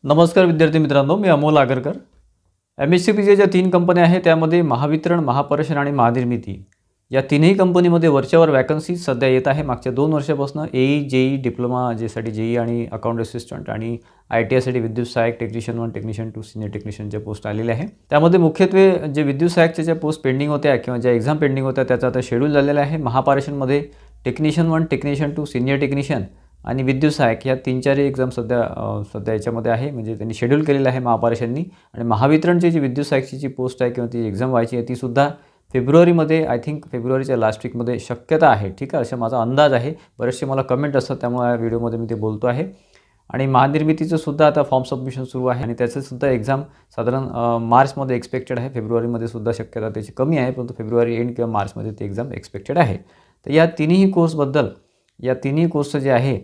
नमस्कार विद्यार्थी मित्रांनो, मी अमोल आगरकर। MSCPच्या ज्या 3 कंपन्या आहेत त्यामध्ये महावितरण, महापरिषद आणि महानिर्मिती या तिन्ही कंपनीमध्ये वरच्यावर वॅकन्सी सध्या येत आहे। मागच्या 2 वर्षापासून AE, JE, डिप्लोमा जेसाठी JE आणि अकाउंट असिस्टंट आणि ITI साठी विद्युत सहाय्यक टेक्निशियन 1, टेक्निशियन 2, सीनियर टेक्निशियनच्या पोस्ट आलेल्या आहे। त्यामध्ये मुख्यत्वे जे विद्युत सहाय्यकच्या ज्या पोस्ट पेंडिंग होत्या किंवा ज्या एक्झाम पेंडिंग होत्या त्याचा आता शेड्यूल झालेला आहे। महापरिषदमध्ये टेक्निशियन 1, टेक्निशियन 2, सीनियर टेक्निशियन आणि विद्युत सहाय्यक या 3-4 एक्झाम सध्या याच्यामध्ये आहे, म्हणजे त्यांनी शेड्यूल केलेलं आहे महापरिषदनी। आणि महावितरणची जी विद्युत सहाय्यकची जी पोस्ट आहे किंवा ती एक्झाम व्हायची आहे ती सुद्धा फेब्रुवारीमध्ये, आय थिंक फेब्रुवारीच्या लास्ट वीकमध्ये शक्यता आहे। ठीक आहे, असा माझा अंदाज आहे। बरेचसे मला कमेंट असतात त्यामुळे या व्हिडिओमध्ये मी ते बोलतो आहे। आणि महानिर्मितीचं सुद्धा आता फॉर्म सबमिशन सुरू आहे आणि त्याचं सुद्धा एक्झाम साधारण मार्चमध्ये एक्सपेक्टेड आहे। फेब्रुवारीमध्ये सुद्धा शक्यता त्याची कमी आहे, परंतु फेब्रुवारी एंड किंवा मार्चमध्ये ती एक्झाम एक्सपेक्टेड आहे। तर या तिन्ही कोर्सबद्दल, या तिन्ही कोर्स जे आहे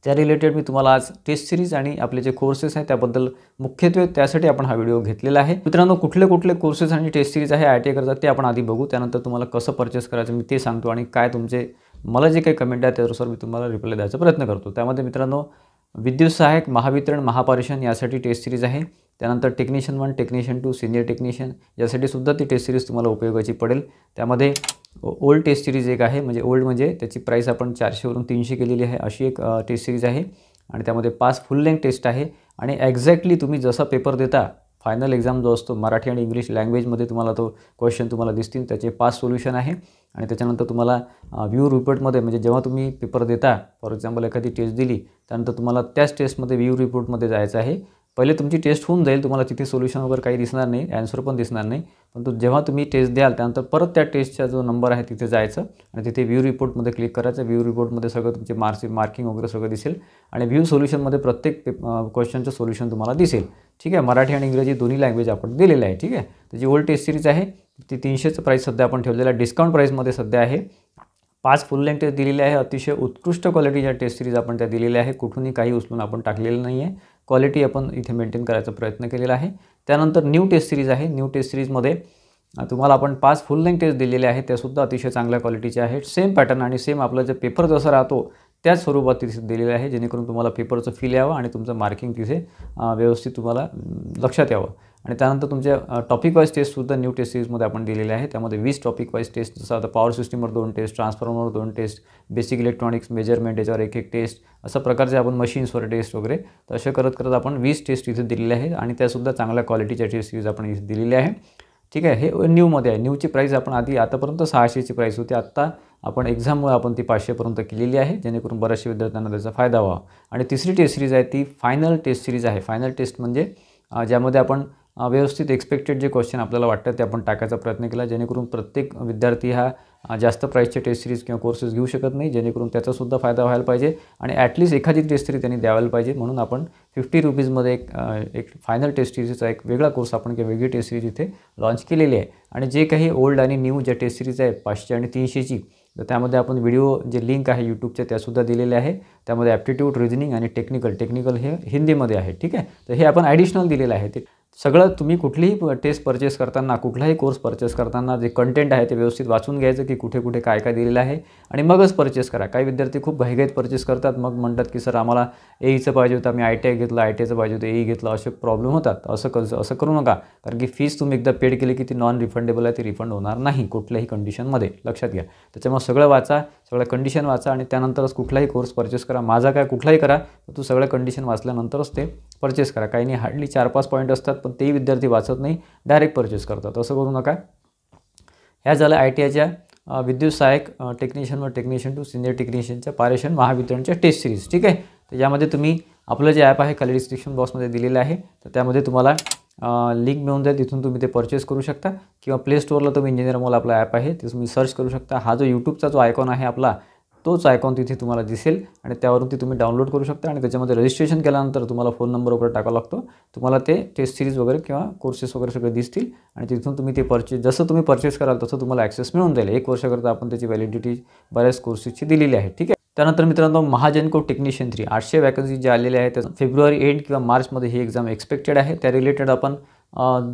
त्या रिलेटेड मी तुम्हाला आज टेस्ट सिरीज आणि आपले जे कोर्सेस आहेत त्याबद्दल मुख्यत्वे त्यासाठी आपण हा व्हिडिओ घेतलेला आहे। मित्रांनो, कुठले कुठले कोर्सेस आणि टेस्ट सिरीज आहे ITI करता ते आपण आधी बघू, त्यानंतर तुम्हाला कसं परचेस करायचं मी ते सांगतो आणि काय तुमचे मला जे काही कमेंट आहे त्यानुसार मी तुम्हाला रिप्लाय द्यायचा प्रयत्न करतो। त्यामध्ये मित्रांनो, विद्युत सहाय्यक, महावितरण, महापरिषद यासाठी टेस्ट सिरीज आहे। त्यानंतर टेक्निशियन 1, टेक्निशियन 2, सीनियर टेक्निशियन यासाठी सुद्धा ती टेस्ट सिरीज तुम्हाला उपयोगाची पडेल। त्यामध्ये ओल्ड टेस्ट सिरीज एक आहे, म्हणजे ओल्ड म्हणजे त्याची प्राइस आपण 400 वरून 300 केलेली आहे, अशी एक टेस्ट सिरीज आहे। आणि त्यामध्ये 5 फुल लेंथ टेस्ट आहे आणि एक्झॅक्टली तुम्ही जसा पेपर देता, फायनल एक्झाम जो असतो मराठी आणि इंग्लिश लँग्वेजमध्ये तुम्हाला तो क्वेश्चन तुम्हाला दिसतील, त्याचे 5 सोल्युशन आहे। आणि त्याच्यानंतर तुम्हाला व्ह्यू रिपोर्टमध्ये, म्हणजे जेव्हा तुम्ही पेपर देता, फॉर एक्झाम्पल एखादी टेस्ट दिली त्यानंतर तुम्हाला त्याच टेस्टमध्ये व्ह्यू रिपोर्टमध्ये जायचं आहे। पहिले तुमची टेस्ट होऊन जाईल, तुम्हाला तिथे सोल्युशन वगैरे काही दिसणार नाही, ॲन्सर पण दिसणार नाही, परंतु जेव्हा तुम्ही टेस्ट द्याल त्यानंतर परत त्या टेस्टचा जो नंबर आहे तिथे जायचं आणि तिथे व्ह्यू रिपोर्टमध्ये क्लिक करायचं। व्ह्यू रिपोर्टमध्ये सगळं तुमचे मार्किंग वगैरे सगळं दिसेल आणि व्ह्यू सोल्युशनमध्ये प्रत्येक क्वेश्चनचं सोल्युशन तुम्हाला दिसेल। ठीक आहे, मराठी आणि इंग्रजी दोन्ही लँग्वेज आपण दिलेलं आहे। ठीक आहे, तर जी ओल्ड टेस्ट सिरीज आहे ती 300चं प्राईस सध्या आपण ठेवलेलं आहे, डिस्काउंट प्राईसमध्ये सध्या आहे। 5 फुल लेंथ टेस्ट दिलेली आहे, अतिशय उत्कृष्ट क्वालिटीच्या टेस्ट सिरीज आपण त्या दिलेल्या आहे, कुठूनही काही उचलून आपण टाकलेलं नाही आहे, क्वालिटी आपण इथे मेंटेन करायचा प्रयत्न केलेला आहे। त्यानंतर न्यू टेस्ट सिरीज आहे। न्यू टेस्ट सिरीजमध्ये तुम्हाला आपण 5 फुल लेंथ टेस्ट दिलेले आहेत, त्यासुद्धा अतिशय चांगल्या क्वालिटीचे आहेत। सेम पॅटर्न आणि सेम आपला जे पेपर जसा राहतो त्याच स्वरूपात तिथे दिलेलं आहे, जेणेकरून तुम्हाला पेपरचं फील यावं आणि तुमचं मार्किंग तिथे व्यवस्थित तुम्हाला लक्षात यावं। आणि त्यानंतर तुमच्या टॉपिक वाईज टेस्टसुद्धा न्यू टेस्ट सिरीजमध्ये आपण दिलेले आहे। त्यामध्ये 20 टॉपिक वाईज टेस्ट, जसं आता पॉवर सिस्टीमवर 2 टेस्ट, ट्रान्सफॉर्मरवर 2 टेस्ट, बेसिक इलेक्ट्रॉनिक्स मेजरमेंट याच्यावर 1-1 टेस्ट, अशा प्रकारचे आपण मशीन्सवर टेस्ट वगैरे, तर असे करत करत आपण 20 टेस्ट इथे दिलेले आहेत आणि त्यासुद्धा चांगल्या क्वालिटीच्या टेस्ट सिरीज आपण इथे दिलेली आहे। ठीक आहे, हे न्यूमध्ये आहे। न्यूची प्राईस आपण आतापर्यंत 600ची प्राईस होती, आत्ता आपण एक्झाममुळे आपण ती 500पर्यंत केलेली आहे, जेणेकरून बऱ्याचशा विद्यार्थ्यांना त्याचा फायदा व्हावा। आणि तिसरी टेस्ट सिरीज आहे ती फायनल टेस्ट सिरीज आहे। फायनल टेस्ट म्हणजे ज्यामध्ये आपण व्यवस्थित एक्सपेक्टेड जे क्वेश्चन आपल्याला वाटतं ते आपण टाकायचा प्रयत्न केला, जेणेकरून प्रत्येक विद्यार्थी हा जास्त प्राईसचे टेस्ट सिरीज किंवा कोर्सेस घेऊ शकत नाही, जेणेकरून त्याचासुद्धा फायदा व्हायला पाहिजे आणि ॲटलिस्ट एखादी टेस्ट तरी त्यांनी द्यायला पाहिजे। म्हणून आपण 50 रुपीजमध्ये एक फायनल टेस्ट सिरीजचा एक वेगळा कोर्स आपण किंवा वेगळी टेस्ट सिरीज इथे लॉन्च केलेली आहे। आणि जे काही ओल्ड आणि न्यू ज्या टेस्ट सिरीज आहे 500 आणि 300ची, तर त्यामध्ये आपण व्हिडिओ जे लिंक आहे यूट्यूबचे त्यासुद्धा दिलेले आहे। त्यामध्ये ॲप्टिट्यूड, रिझनिंग आणि टेक्निकल हे हिंदीमध्ये आहे। ठीक आहे, तर हे आपण ॲडिशनल दिलेलं आहे। ते सगळं तुम्ही कुठलीही टेस्ट परचेस करताना, कुठलाही कोर्स परचेस करताना जे कंटेंट आहे ते व्यवस्थित वाचून घ्यायचं की कुठे कुठे काय काय दिलेलं आहे आणि मगच परचेस करा। काही विद्यार्थी खूप घाईघाईत परचेस करतात, मग म्हणतात की सर आम्हाला AEचं पाहिजे होतं, आम्ही ITI घेतलं, ITIचं पाहिजे होतं, AE घेतलं, असे प्रॉब्लेम होतात। असं करू नका, कारण की फीस तुम्ही एकदा पेड केली की ती नॉन रिफंडेबल आहे, ती रिफंड होणार नाही कुठल्याही कंडिशनमध्ये, लक्षात घ्या। त्याच्यामुळे सगळं वाचा, सगळ्या कंडिशन वाचा आणि त्यानंतरच कुठलाही कोर्स परचेस करा। माझा काय कुठलाही करा, तू सगळ्या कंडिशन वाचल्यानंतरच ते परचेस करा। काही नाही, हार्डली 4-5 पॉईंट असतात, पण तेही विद्यार्थी वाचत नाही, डायरेक्ट परचेस करतात, असं करू नका। ह्या झाल्या ITIच्या विद्युत सहाय्यक, टेक्निशियन 1, टेक्निशियन 2, सीनियर टेक्निशियनच्या पारेषण महावितरणच्या टेस्ट सिरीज। ठीक आहे, तर यामध्ये तुम्ही आपलं जे ॲप आहे खाली डिस्क्रिप्शन बॉक्समध्ये दिलेलं आहे, तर त्यामध्ये तुम्हाला लिंक मिळून जाईल, तिथून तुम्ही ते परचेस करू शकता किंवा प्ले स्टोअरला तुम्ही इंजिनियर मॉल आपला ॲप आहे ते तुम्ही सर्च करू शकता। हा जो यूट्यूबचा जो आयकॉन आहे आपला, तोच आयकॉन तिथे तुम्हाला दिसेल आणि त्यावरून ती तुम्ही डाउनलोड करू शकता आणि त्याच्यामध्ये रजिस्ट्रेशन केल्यानंतर तुम्हाला फोन नंबर वगैरे टाकावा लागतो, तुम्हाला ते टेस्ट सिरीज वगैरे किंवा कोर्सेस वगैरे सगळे दिसतील आणि तिथून तुम्ही ते जसं तुम्ही परचेस कराल तसं तुम्हाला ॲक्सेस मिळून जाईल। 1 वर्षाकरता आपण त्याची व्हॅलिडिटी बऱ्याच कोर्सेसची दिलेली आहे। ठीक आहे, त्यानंतर मित्रांनो, महाजनको टेक्निशियन 3 800 वॅकन्सी जे आलेले आहेत, फेब्रुवारी एंड किंवा मार्चमध्ये ही एक्झाम एक्सपेक्टेड आहे। त्या रिलेटेड आपण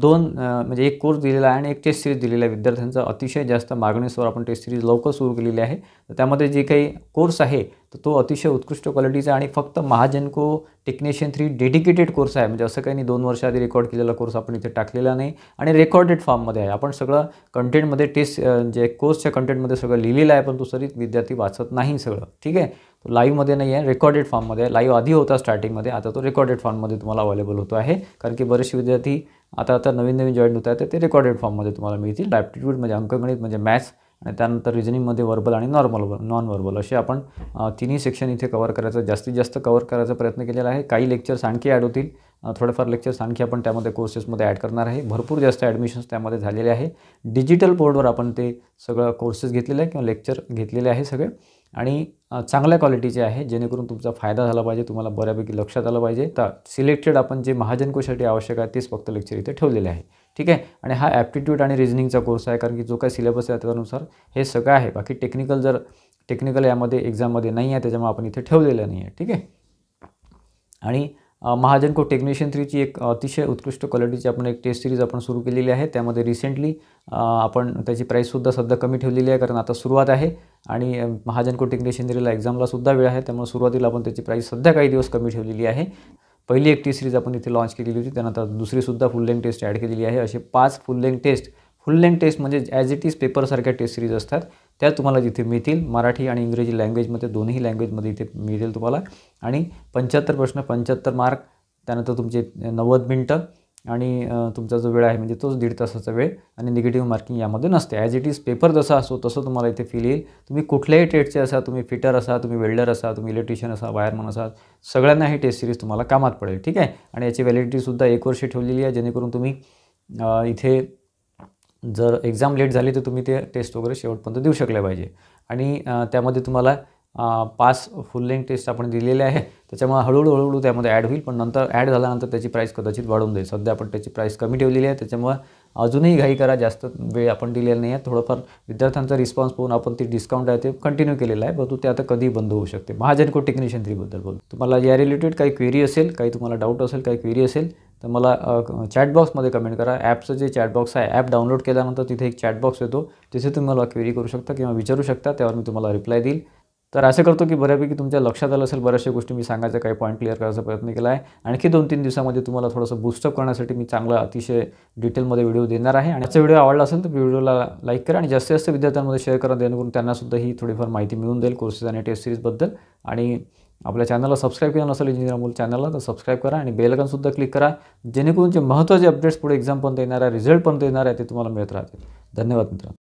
दोन म्हणजे एक कोर्स दिलेला आहे आणि एक टेस्ट सिरीज दिलेला आहे. विद्यार्थ्यांचा अतिशय जास्त मागणीसर आपण टेस्ट सिरीज लवकर सुरू केलेली आहे. तर त्यामध्ये जे काही कोर्स आहे तर तो अतिशय उत्कृष्ट क्वालिटीचा आणि फक्त महाजनको टेक्निशियन 3 डेडिकेटेड कोर्स आहे. म्हणजे असं काही नाही 2 वर्ष आधी रेकॉर्ड केलेला कोर्स आपण इथे टाकलेला नाही आणि रेकॉर्डेड फॉर्ममध्ये आहे. आपण सगळं कंटेंटमध्ये जे कोर्सच्या कंटेंटमध्ये सगळं लिहिलेलं आहे, पण तो तरी विद्यार्थी वाचत नाही सगळं. ठीक आहे. तो लाईव्हमध्ये नाही आहे, रेकॉर्डेड फॉर्ममध्ये आहे. लाईव्ह आधी होता स्टार्टिंगमध्ये, आता तो रेकॉर्डेड फॉर्ममध्ये तुम्हाला अवेलेबल होतो आहे. कारण की बरेचसे विद्यार्थी आता नवीन जॉईन होत आहेत, तर ते रेकॉर्डेड फॉर्ममध्ये तुम्हाला मिळतील. ॲप्टिट्यूड म्हणजे अंकगणित म्हणजे मॅथ्स आणि त्यानंतर रिजनिंगमध्ये वर्बल आणि नॉन वर्बल असे आपण तिन्ही सेक्शन इथे कव्हर करायचं, जास्तीत जास्त कव्हर करायचा प्रयत्न केलेला आहे. काही लेक्चर्स आणखी ॲड होतील, थोडेफार लेक्चर्स आणखी आपण त्यामध्ये कोर्सेसमध्ये ॲड करणार आहे. भरपूर जास्त ॲडमिशन्स त्यामध्ये झालेले आहे. डिजिटल बोर्डवर आपण ते सगळं कोर्सेस घेतलेले आहे किंवा लेक्चर घेतलेले आहे सगळे आणि चांगल्या क्वालिटीचे आहे, जेणेकरून तुमचा फायदा झाला पाहिजे, तुम्हाला बऱ्यापैकी लक्षात आलं पाहिजे. तर सिलेक्टेड आपण जे महाजनकोसाठी आवश्यक आहे तेच फक्त लेक्चर इथे ठेवलेले आहे. ठीक आहे. आणि हा ॲप्टिट्यूड आणि रिजनिंगचा कोर्स आहे, कारण की जो काही सिलेबस आहे त्यानुसार हे सगळं आहे. बाकी टेक्निकल यामध्ये एक्झाममध्ये नाही आहे, त्याच्यामुळे आपण इथे ठेवलेलं नाही आहे. ठीक आहे. आणि महाजनको टेक्निशियन 3ची एक अतिशय उत्कृष्ट क्वालिटीची आपण एक टेस्ट सिरीज आपण सुरू केलेली आहे. त्यामध्ये रिसेंटली आपण त्याची प्राईससुद्धा सध्या कमी ठेवलेली आहे, कारण आता सुरुवात आहे आणि महाजनको टेक्निशियन 3ला एक्झामलासुद्धा वेळ आहे. त्यामुळे सुरुवातीला आपण त्याची प्राईस सध्या काही दिवस कमी ठेवलेली आहे. पहिली एक टेस्ट सिरीज आपण इथे लॉन्च केलेली होती, त्यानंतर दुसरीसुद्धा फुल लेंथ टेस्ट ॲड केलेली आहे. असे 5 फुल लेंथ टेस्ट म्हणजे ॲज इट इज पेपरसारख्या टेस्ट सिरीज असतात, त्या तुम्हाला जिथे मिळतील. मराठी आणि इंग्रजी लँग्वेजमध्ये, दोन्ही लँग्वेजमध्ये इथे मिळतील तुम्हाला. आणि 75 प्रश्न, 75 मार्क, त्यानंतर तुमचे 90 मिनटं आणि तुमचा जो वेळ आहे म्हणजे तोच 1.5 तासाचा वेळ आणि निगेटिव्ह मार्किंग यामध्ये नसते. ॲज इट इज पेपर जसा असतो तसं तुम्हाला इथे फील येईल. तुम्ही कुठल्याही ट्रेडचे असा, तुम्ही फिटर असा, तुम्ही वेल्डर असा, तुम्ही इलेक्ट्रिशियन असा, वायरमन असा, सगळ्यांना ही टेस्ट सिरीज तुम्हाला कामात पडेल. ठीक आहे. आणि याची व्हॅलिडिटीसुद्धा 1 वर्ष ठेवलेली आहे, जेणेकरून तुम्ही इथे जर एक्झाम लेट झाली तर तुम्ही ते टेस्ट वगैरे शेवटपर्यंत देऊ शकले पाहिजे. आणि त्यामध्ये तुम्हाला 5 फुल लेंथ टेस्ट आपण दिलेले आहे. त्याच्यामुळे हळूहळू त्यामध्ये ॲड होईल, पण नंतर ॲड झाल्यानंतर त्याची प्राईस कदाचित वाढून जाईल. सध्या आपण त्याची प्राईस कमी ठेवलेली आहे, त्याच्यामुळे अजूनही घाई करा, जास्त वेळ आपण दिलेला नाही आहे. थोडंफार विद्यार्थ्यांचा रिस्पॉन्स पाहून आपण ती डिस्काउंट आहे ते कंटिन्यू केलेलं आहे, परंतु ते आता कधी बंद होऊ शकते. महाजनको टेक्निशियन 3बद्दल बोलतो. तुम्हाला या रिलेटेड काही क्वेरी असेल, काही तुम्हाला डाऊट असेल, काही क्वेरी असेल तर मला चॅटबॉक्समध्ये कमेंट करा. ॲपचं जे चॅटबॉक्स आहे, ॲप डाउनलोड केल्यानंतर तिथे एक चॅटबॉक्स येतो, तिथे तुम्ही मला क्वेरी करू शकता किंवा विचारू शकता, त्यावर मी तुम्हाला रिप्लाय देईल. तर असं करतो की बऱ्यापैकी तुमच्या लक्षात आलं असेल, बऱ्याचशा गोष्टी मी सांगायचा, काही पॉईंट क्लिअर करायचा प्रयत्न केला आहे. आणखी 2-3 दिवसामध्ये तुम्हाला थोडंसं बूस्टअप करण्यासाठी मी चांगला अतिशय डिटेलमध्ये व्हिडिओ देणार आहे. आणि आजचा व्हिडिओ आवडला असेल तर व्हिडिओला लाईक करा आणि जास्तीत जास्त विद्यार्थ्यांमध्ये शेअर करा, जेणेकरून त्यांनासुद्धा ही थोडीफार माहिती मिळून जाईल कोर्सेस आणि टेस्ट सिरीजबद्दल. आणि आपल्या चॅनलला सबस्क्राईब केलं नसेल इंजिनियर अमोल चॅनलला तर सबस्क्राईब करा आणि बेल आयकॉनसुद्धा क्लिक करा, जेणेकरून जे महत्त्वाचे अपडेट्स पुढे एक्झामपर्यंत येणार आहे, रिझल्टपर्यंत येणार आहे ते तुम्हाला मिळत राहतील. धन्यवाद मित्रांनो.